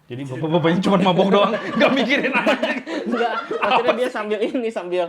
Jadi bapak-bapaknya cuma mabok doang, nggak mikirin anaknya. Enggak, akhirnya dia sambil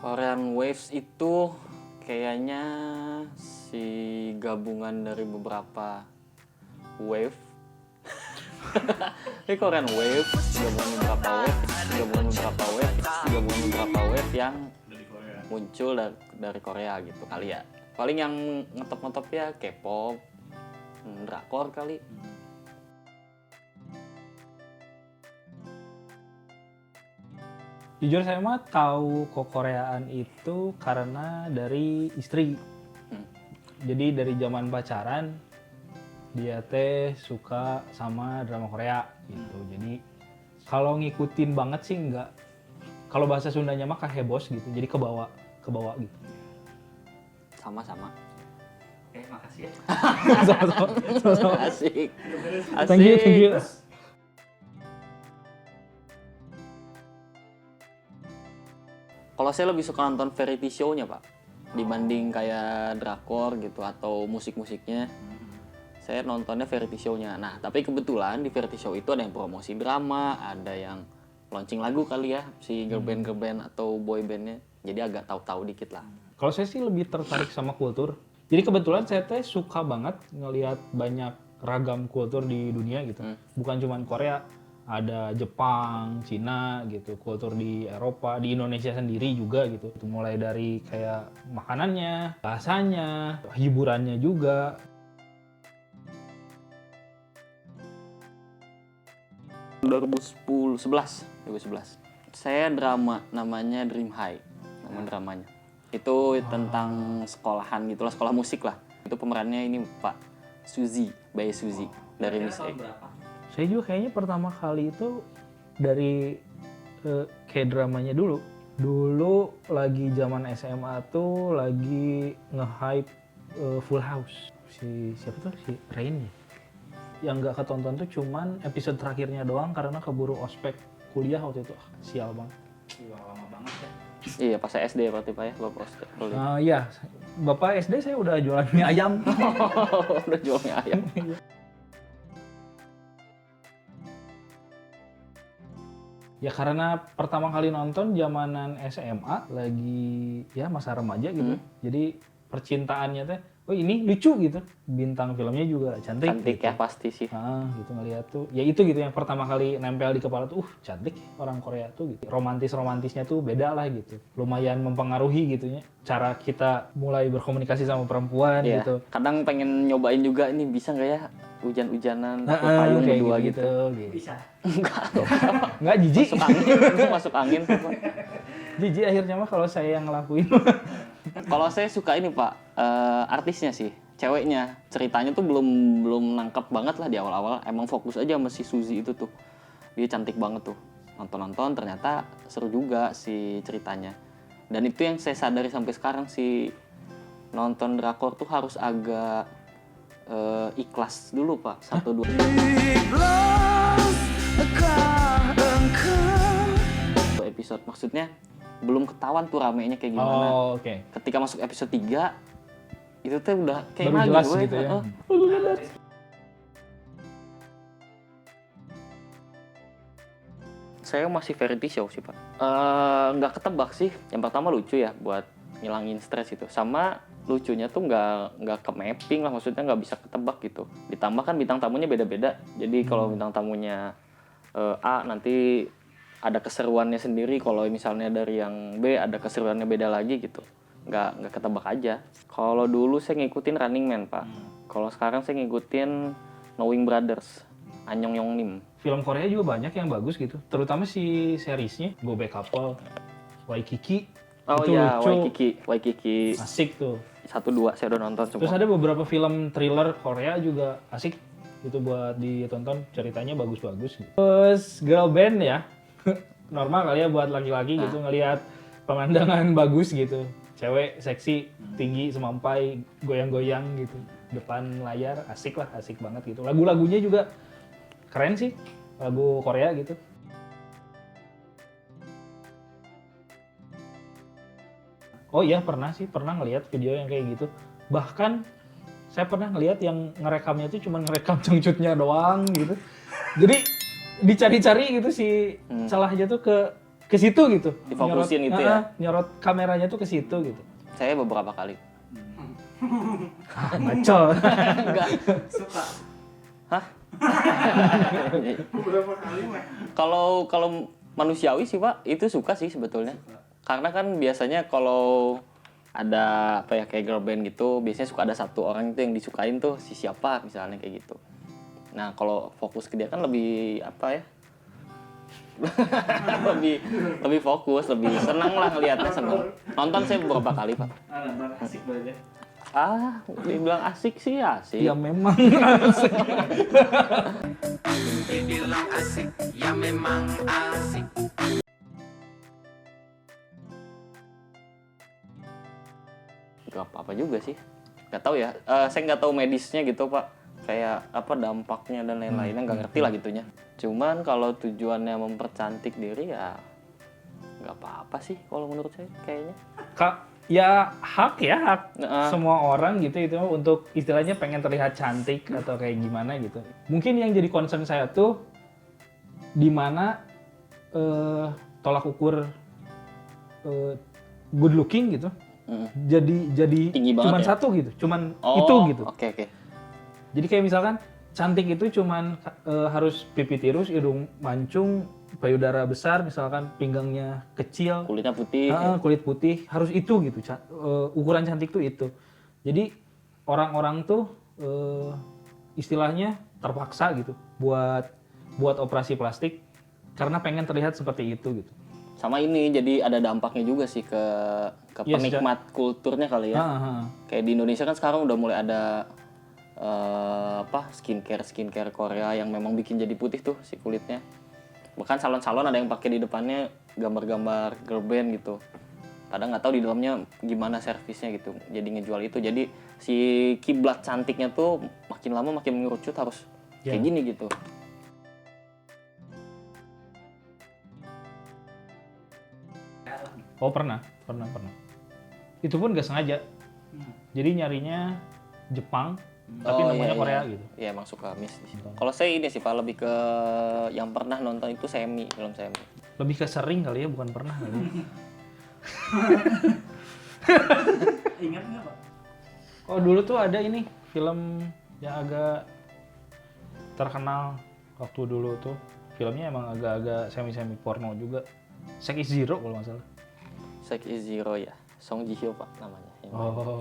Korean Waves itu kayaknya si gabungan dari beberapa wave. Ini Korean Wave, gabungan beberapa wave yang muncul dari Korea gitu kali ya. Paling yang ngetop-ngetop ya K-pop, drakor kali. Jujur saya mah tahu Koreaan itu karena dari istri. Jadi dari zaman pacaran dia teh suka sama drama Korea gitu. Jadi kalau ngikutin banget sih enggak. Kalau bahasa Sundanya mah kahebos gitu. Jadi kebawa gitu. Sama-sama. Oke, makasih ya. Sama-sama. Asik. Thank you. Kalau saya lebih suka nonton variety show-nya, Pak. Dibanding kayak drakor gitu atau musik-musiknya. Saya nontonnya variety show-nya. Nah, tapi kebetulan di variety show itu ada yang promosi drama, ada yang launching lagu kali ya, si girl band atau boy bandnya. Jadi agak tahu-tahu dikit lah. Kalau saya sih lebih tertarik sama kultur. Jadi kebetulan saya teh suka banget ngelihat banyak ragam kultur di dunia gitu. Bukan cuma Korea, ada Jepang, Cina gitu, kultur di Eropa, di Indonesia sendiri juga gitu. Mulai dari kayak makanannya, bahasanya, hiburannya juga. Tahun 2011. Saya drama namanya Dream High, nama dramanya. Itu tentang sekolahan gitulah, sekolah musik lah. Itu pemerannya ini Pak Suzy, Bae Suzy dari Miss A. Saya juga kayaknya pertama kali itu dari K-dramanya dulu. Dulu lagi zaman SMA tuh lagi nge-hype Full House. Siapa tuh? Si Rain ya? Yang nggak ketonton tuh cuman episode terakhirnya doang karena keburu ospek kuliah waktu itu. Sial banget. Iya, lama banget ya. Iya, pas saya SD berarti Pak ya, Bapak kuliah. Iya, Bapak SD saya udah jualan mie ayam. Udah jualnya ayam. Ya karena pertama kali nonton zamanan SMA lagi ya masa remaja gitu. Jadi percintaannya teh, oh ini lucu gitu. Bintang filmnya juga cantik. Cantik gitu. ya pasti sih. Gitu ngeliat tuh. Ya itu gitu yang pertama kali nempel di kepala tuh, cantik orang Korea tuh gitu. Romantisnya tuh beda lah gitu. Lumayan mempengaruhi gitu ya. Cara kita mulai berkomunikasi sama perempuan Iya. gitu. Kadang pengen nyobain juga ini bisa nggak ya hujan-hujanan pakai payung kayak berdua gitu. Bisa. Enggak jijik. Masuk angin. Jijik akhirnya mah kalau saya yang ngelakuin. Kalau saya suka ini Pak, artisnya sih, ceweknya. Ceritanya tuh belum nangkep banget lah di awal-awal. Emang fokus aja sama si Suzy itu tuh. Dia cantik banget tuh. Nonton-nonton ternyata seru juga si ceritanya. Dan itu yang saya sadari sampai sekarang sih, nonton drakor tuh harus agak ikhlas dulu Pak. 1, 2 episode. Maksudnya belum ketahuan tuh ramenya kayak gimana. Oh, oke. Ketika masuk episode 3 itu tuh udah kayak Baru lagi jelas gue. gitu ya. Saya masih variety show sih Pak. Nggak ketebak sih. Yang pertama lucu ya buat ngilangin stres itu. Sama lucunya tuh nggak ke mapping lah, maksudnya nggak bisa ketebak gitu. Ditambah kan bintang tamunya beda-beda. Jadi kalau bintang tamunya A nanti ada keseruannya sendiri. Kalau misalnya dari yang B ada keseruannya beda lagi gitu. Nggak ketebak aja. Kalau dulu saya ngikutin Running Man Pak. Kalau sekarang saya ngikutin Knowing Brothers, Anyong Yong Nim. Film Korea juga banyak yang bagus gitu. Terutama si seriesnya, Go Back Couple, Waikiki. Oh itu iya, lucu. Waikiki Asik tuh. 1-2 saya udah nonton semua. Terus ada beberapa film thriller Korea juga asik. Itu buat ditonton, ceritanya bagus-bagus gitu. Terus girl band ya. Normal kali ya buat laki-laki gitu ngelihat pemandangan bagus gitu. cewek seksi, tinggi, semampai, goyang-goyang gitu depan layar, asik banget gitu. Lagu-lagunya juga keren sih, lagu Korea gitu. Oh iya pernah ngelihat video yang kayak gitu. Bahkan saya pernah ngelihat yang ngerekamnya tuh cuma ngerekam cengcutnya doang gitu. Jadi dicari-cari gitu si celahnya tuh ke situ gitu. Difokusin gitu ya? Nyorot kameranya tuh ke situ gitu. Saya beberapa kali. Bacol. Enggak. Suka. Hah? Beberapa kali mah. Kalau manusiawi sih Pak, itu suka sih sebetulnya. Karena kan biasanya kalau ada apa ya kayak girl band gitu, biasanya suka ada satu orang itu yang disukain tuh si siapa misalnya kayak gitu. Nah kalau fokus ke dia kan lebih apa ya? lebih fokus, lebih senang lah ngelihatnya, senang. Nonton saya beberapa kali Pak. Nonton asik banget ya. Dibilang asik sih asik. Ya memang. Dibilang asik, ya memang asik. Gak apa-apa juga sih. Gak tahu ya. Saya nggak tahu medisnya gitu Pak. Kayak apa dampaknya dan lain-lainnya nggak ngerti lah gitunya. Cuman kalau tujuannya mempercantik diri ya nggak apa-apa sih kalau menurut saya kayaknya. Ya hak Nah, semua orang gitu itu untuk istilahnya pengen terlihat cantik atau kayak gimana gitu. Mungkin yang jadi concern saya tuh di mana tolak ukur good looking gitu. Jadi Tinggi banget cuman ya? satu gitu, cuman Oh, itu gitu. Oke. Jadi kayak misalkan cantik itu cuman harus pipi tirus, hidung mancung, payudara besar, misalkan pinggangnya kecil, Kulitnya putih. kulit putih, harus itu gitu. Ukuran cantik tuh itu. Jadi orang-orang tuh istilahnya terpaksa gitu buat operasi plastik karena pengen terlihat seperti itu gitu. Sama ini jadi ada dampaknya juga sih ke Iya, penikmat kulturnya kali ya. Kayak di Indonesia kan sekarang udah mulai ada skincare Korea yang memang bikin jadi putih tuh si kulitnya. Bahkan salon-salon ada yang pakai di depannya gambar-gambar girl band gitu. Kadang nggak tahu di dalamnya gimana servisnya gitu. Jadi ngejual itu. Jadi si kiblat cantiknya tuh makin lama makin mengerucut harus kayak gini gitu. Oh pernah. Itu pun gak sengaja. Jadi nyarinya Jepang, tapi namanya Korea gitu. Iya emang suka miss di situ. Kalau saya ini sih Pak lebih ke yang pernah nonton itu film Semi. Lebih ke sering kali ya, bukan pernah kali ya. Ingat nggak Pak? Oh dulu tuh ada ini film yang agak terkenal waktu dulu tuh. Filmnya emang agak-agak semi porno juga. Sex is Zero kalau nggak salah. Sex is Zero ya. Song Ji Hyo Pak namanya. Oh.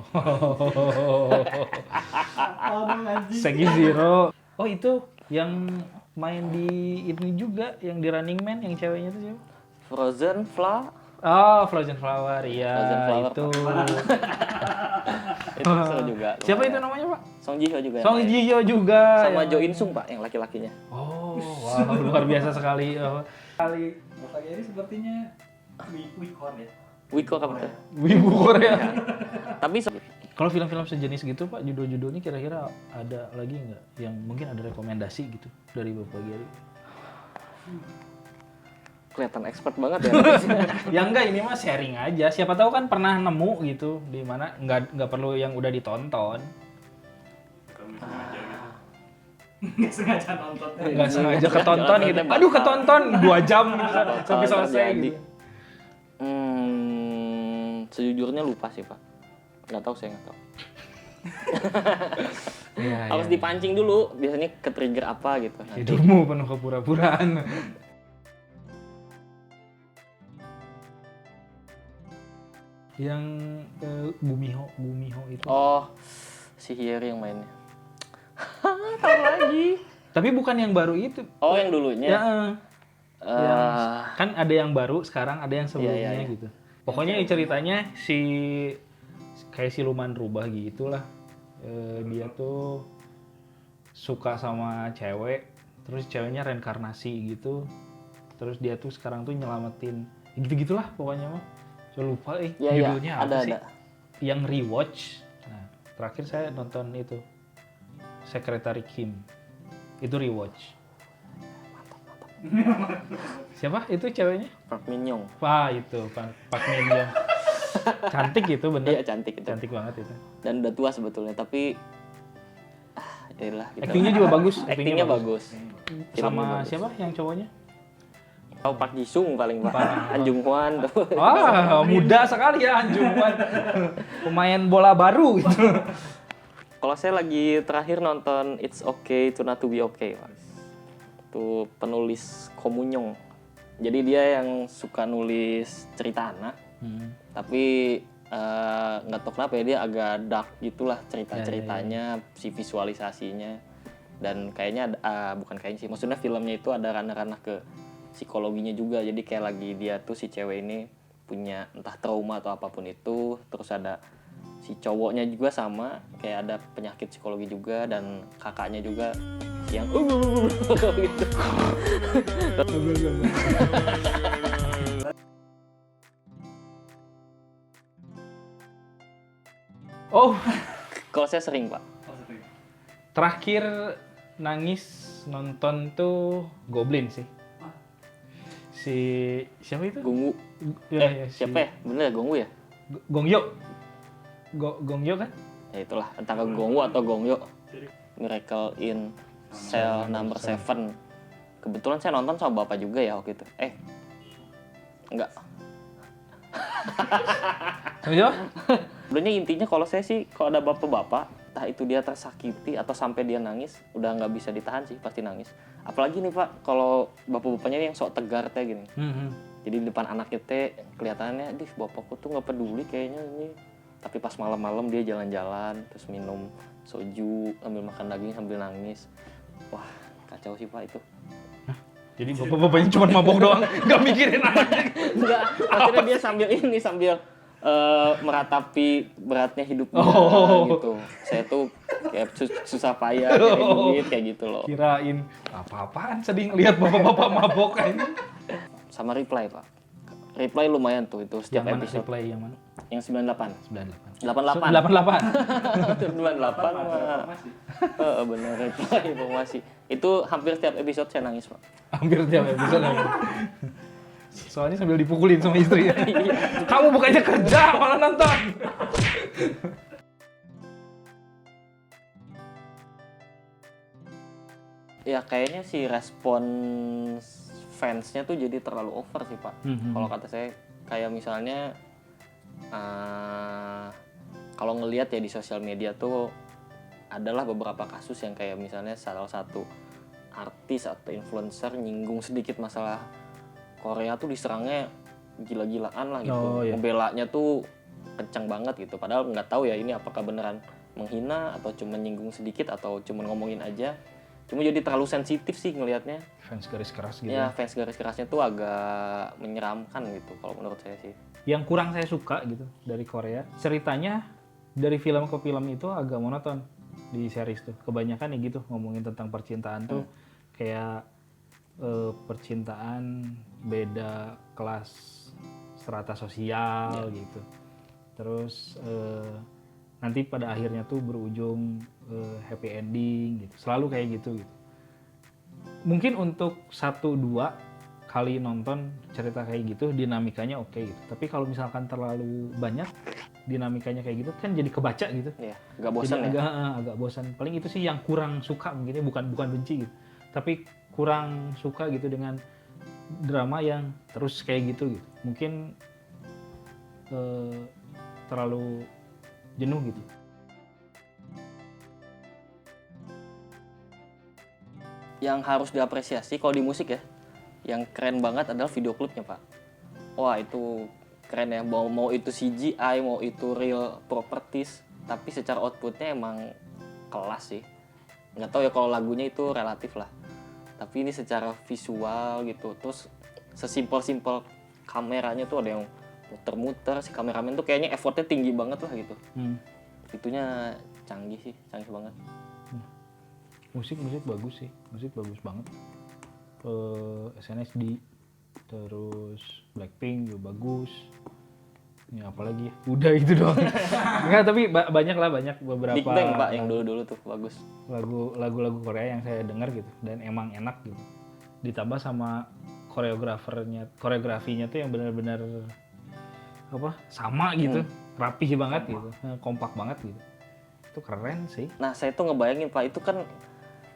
Aduh anjing. Sex is Zero. Oh itu yang main di ini juga, yang di Running Man, yang ceweknya tuh siapa? Frozen Flower. Oh, Frozen Flower, iya Frozen Flower, itu. Itu seru juga. Siapa itu lumayan. namanya, Pak? Song Ji Hyo juga. yang Song main. Ji Hyo juga. Sama yang- Jo In Sung Pak yang laki-lakinya. Oh, wow, luar biasa sekali. Oh. Bapak Gary sepertinya Wikor ya. Wiko apa tuh? Wibu Korea. Tapi Kalau film-film sejenis gitu, Pak, judul-judulnya kira-kira ada lagi nggak yang mungkin ada rekomendasi gitu dari Bapak Gary? kelihatan expert banget ya. Ya enggak, ini mah sharing aja. Siapa tahu kan pernah nemu gitu di mana nggak perlu yang udah ditonton. Nggak sengaja nonton. Nggak sengaja ketonton gitu. Aduh ketonton 2 jam gitu sampai selesai terjadi. gitu. Sejujurnya lupa sih Pak. Nggak tahu, saya nggak tahu. Iya, Harus dipancing dulu. Biasanya ke trigger apa gitu. Nanti. Hidupmu penuh kepura-puraan. Yang Gumiho itu. Oh, si Hyeri yang mainnya. Tahu lagi. Tapi bukan yang baru itu. Oh, yang dulunya. Ya, Eh, kan ada yang baru sekarang, ada yang sebelumnya iya. gitu. Pokoknya ceritanya kayak siluman rubah gitulah. Dia tuh suka sama cewek, terus ceweknya reinkarnasi gitu. Terus dia tuh sekarang tuh nyelamatin gitu-gitulah pokoknya mah. Saya lupa Ya, judulnya apa ada, sih? ada. Yang rewatch. Nah, terakhir saya nonton itu Secretary Kim. Itu rewatch. Siapa itu ceweknya? Park Min Young. Wah, itu Pak Min Young. Cantik itu bener. Iya, cantik itu. Cantik banget itu. Dan udah tua sebetulnya, tapi yalah gitu. Aktingnya juga bagus. Actingnya bagus. Filmnya Sama bagus. siapa yang cowoknya? Oh, Park Ji Sung paling Pak. Han Jung Hwan tuh. Wah, muda sekali ya Anjungan. Pemain bola baru gitu. Kalau saya lagi terakhir nonton It's Okay to Not to Be Okay, Pak. Itu penulis Ko Mun Young. Jadi dia yang suka nulis cerita anak, tapi nggak tahu kenapa ya dia agak dark gitulah cerita-ceritanya, si visualisasinya. Dan kayaknya bukan kayaknya sih, maksudnya filmnya itu ada ranah-ranah ke psikologinya juga. Jadi kayak lagi dia tuh si cewek ini punya entah trauma atau apapun itu, terus ada si cowoknya juga sama kayak ada penyakit psikologi juga, dan kakaknya juga yang gitu. Oh, Kalau saya sering, Pak. terakhir nangis nonton tuh Goblin sih. Si siapa itu? Gongwu. Ya, si Siapa ya? Bener ya Gongwu ya? Gongyo. Gongyo kan? Ya itulah, antara Gongwu atau Gongyo. Miracle in Cell Number 7. Kebetulan saya nonton sama bapak juga ya waktu itu. Enggak. Sama siapa? Sebenarnya intinya kalau saya sih, kalau ada bapak-bapak, entah itu dia tersakiti atau sampai dia nangis, udah nggak bisa ditahan sih, pasti nangis. Apalagi nih Pak, kalau bapak-bapaknya yang sok tegar teh gini. Jadi di depan anaknya teh kelihatannya, bapakku tuh nggak peduli kayaknya ini. Tapi pas malam-malam dia jalan-jalan, terus minum soju, sambil makan daging sambil nangis. Wah, kacau sih Pak itu. Jadi bapak-bapaknya cuma mabok doang, nggak mikirin anaknya. Enggak, akhirnya dia sambil meratapi beratnya hidupnya gitu. Saya tuh kayak susah payah cari duit kayak gitu loh. Kirain apa-apaan sedih ngeliat bapak-bapak mabok ini. Sama Reply, Pak. Reply lumayan tuh itu setiap Yang mana episode. Reply yang mana? Yang 98. 98. 88. 88. 98 mah. Bener, Reply informasi. Itu hampir setiap episode saya nangis, Pak. Hampir tiap episode. Soalnya sambil dipukulin sama istri. Kamu bukannya kerja malah nonton. Ya kayaknya sih respon fansnya tuh jadi terlalu over sih Pak. Kalau kata saya kayak misalnya kalau ngelihat ya di sosial media tuh adalah beberapa kasus yang kayak misalnya salah satu artis atau influencer nyinggung sedikit masalah Korea tuh diserangnya gila-gilaan lah gitu. Oh, iya. Membelanya tuh kencang banget gitu. Padahal nggak tahu ya ini apakah beneran menghina atau cuma nyinggung sedikit atau cuma ngomongin aja. Cuma jadi terlalu sensitif sih ngelihatnya. Fans garis keras gitu. Ya fans garis kerasnya tuh agak menyeramkan gitu kalau menurut saya sih. Yang kurang saya suka gitu dari Korea, ceritanya dari film ke film itu agak monoton di series tuh. Kebanyakan ya gitu ngomongin tentang percintaan tuh kayak percintaan beda kelas strata sosial gitu. Terus nanti pada akhirnya tuh berujung happy ending gitu. Selalu kayak gitu. Mungkin untuk 1-2 kali nonton cerita kayak gitu dinamikanya oke gitu. Tapi kalau misalkan terlalu banyak dinamikanya kayak gitu kan jadi kebaca gitu. Iya, agak bosan Jadi ya. agak bosan. Paling itu sih yang kurang suka mungkin ya, bukan benci gitu. Tapi kurang suka gitu dengan drama yang terus kayak gitu. Mungkin terlalu jenuh gitu. Yang harus diapresiasi kalau di musik ya, yang keren banget adalah video klipnya Pak. Wah itu keren ya, mau itu CGI, mau itu real properties, tapi secara outputnya emang kelas sih. Nggak tahu ya kalau lagunya itu relatif lah, tapi ini secara visual gitu, terus sesimpel-simpel kameranya tuh ada yang muter-muter, si kameramen tuh kayaknya effortnya tinggi banget lah gitu. Itunya canggih sih, canggih banget. Musik bagus sih, musik bagus banget. SNSD, terus Blackpink juga bagus. Ya apalagi ya? Udah itu doang. Enggak, tapi banyak beberapa Big Bang Pak yang dulu-dulu tuh bagus. lagu-lagu Korea yang saya dengar gitu dan emang enak gitu. Ditambah sama koreografinya tuh yang benar-benar apa? Sama gitu. Rapih banget gitu. Kompak banget gitu. Itu keren sih. Nah, saya tuh ngebayangin Pak, itu kan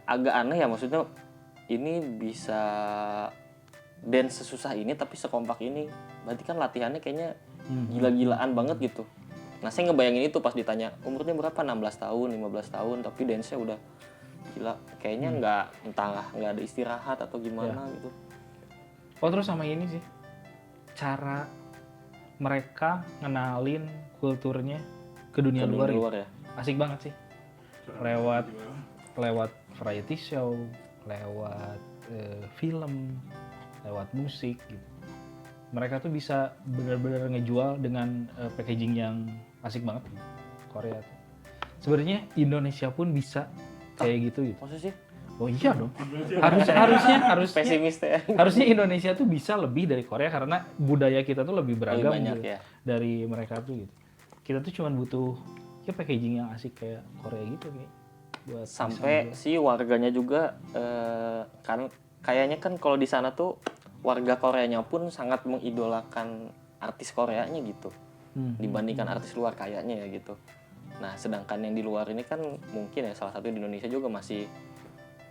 agak aneh ya, maksudnya ini bisa dance sesusah ini tapi sekompak ini. Berarti kan latihannya kayaknya gila-gilaan banget gitu. Nah, saya ngebayangin itu pas ditanya, umurnya berapa? 16 tahun, 15 tahun, tapi dance-nya udah gila. Kayaknya nggak ada istirahat atau gimana gitu. Oh, terus sama ini sih. Cara mereka ngenalin kulturnya ke dunia luar gitu. Ya. Asik banget sih. Lewat variety show, lewat film, lewat musik gitu. Mereka tuh bisa benar-benar ngejual dengan packaging yang asik banget gitu. Korea tuh. Sebenarnya Indonesia pun bisa kayak gitu. Maksudnya sih? Oh iya dong. Harusnya Pesimis ya. harusnya Indonesia tuh bisa lebih dari Korea karena budaya kita tuh lebih beragam banyak gitu, ya. dari mereka tuh gitu. Kita tuh cuma butuh ya packaging yang asik kayak Korea gitu kayak buat Sampai si warganya juga kan kayaknya kan kalau di sana tuh warga Koreanya pun sangat mengidolakan artis Koreanya gitu dibandingkan artis luar kayaknya ya gitu. Nah, sedangkan yang di luar ini kan mungkin ya salah satu di Indonesia juga masih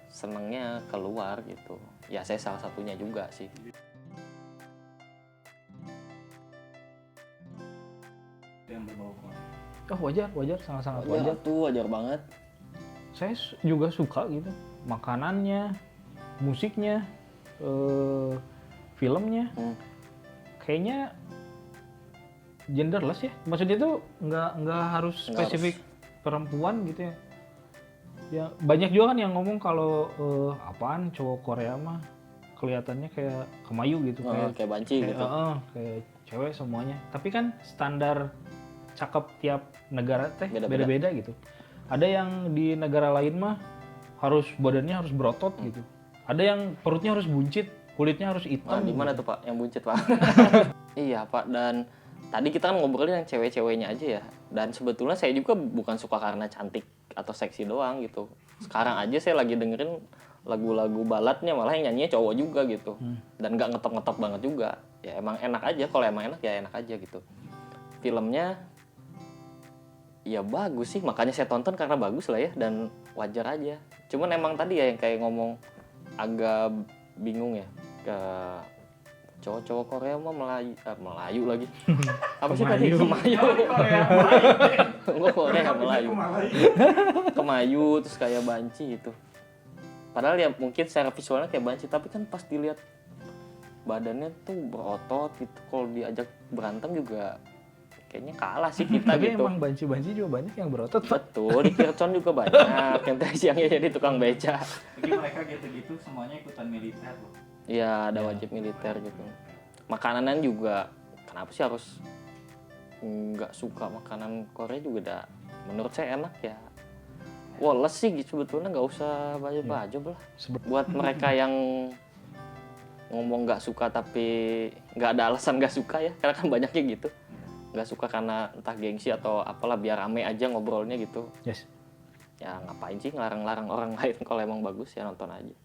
senengnya keluar gitu. Ya saya salah satunya juga sih. Yang berbau Korea. Oh wajar sangat-sangat wajar. Wajar tuh, wajar banget. Saya juga suka gitu makanannya, musiknya, filmnya. Kayaknya genderless ya. Maksudnya tuh nggak harus spesifik perempuan gitu ya. Ya banyak juga kan yang ngomong kalau apaan cowok Korea mah kelihatannya kayak kemayu gitu, Kayak banci gitu. kayak cewek semuanya. Tapi kan standar cakep tiap negara teh Beda-beda. beda-beda gitu. Ada yang di negara lain mah harus badannya harus berotot gitu. Ada yang perutnya harus buncit, kulitnya harus hitam. Di mana tuh Pak yang buncit Pak? Iya Pak, dan tadi kita kan ngobrolin yang cewek-ceweknya aja ya. Dan sebetulnya saya juga bukan suka karena cantik atau seksi doang gitu. Sekarang aja saya lagi dengerin lagu-lagu baladnya malah yang nyanyinya cowok juga gitu. Dan nggak ngetop-ngetop banget juga. Ya emang enak aja, kalau emang enak ya enak aja gitu. Filmnya ya bagus sih, makanya saya tonton karena bagus lah ya dan wajar aja. Cuman emang tadi ya yang kayak ngomong agak bingung ya ke cowok-cowok Korea mah Melayu lagi. Apa sih tadi? Kemayu. Enggak Korea Melayu. Kemayu terus kayak banci gitu. Padahal ya mungkin secara visualnya kayak banci, tapi kan pas dilihat badannya tuh berotot gitu. Kalau diajak berantem juga kayaknya kalah sih kita Tapi gitu. emang banci-banci juga banyak yang berotot. Betul, di Kircon juga banyak yang tadi siangnya jadi tukang beca. Jadi mereka gitu-gitu semuanya ikutan militer loh. Iya, ada wajib militer gitu. Makanan juga, kenapa sih harus nggak suka makanan Korea juga dah. Menurut saya enak ya. Woles sih gitu, sebetulnya nggak usah baju-baju lah. Buat mereka yang ngomong nggak suka tapi nggak ada alasan nggak suka ya, karena kan banyaknya gitu. Nggak suka karena entah gengsi atau apalah biar rame aja ngobrolnya gitu. Yes. Ya ngapain sih ngelarang-larang orang lain kalau emang bagus ya nonton aja.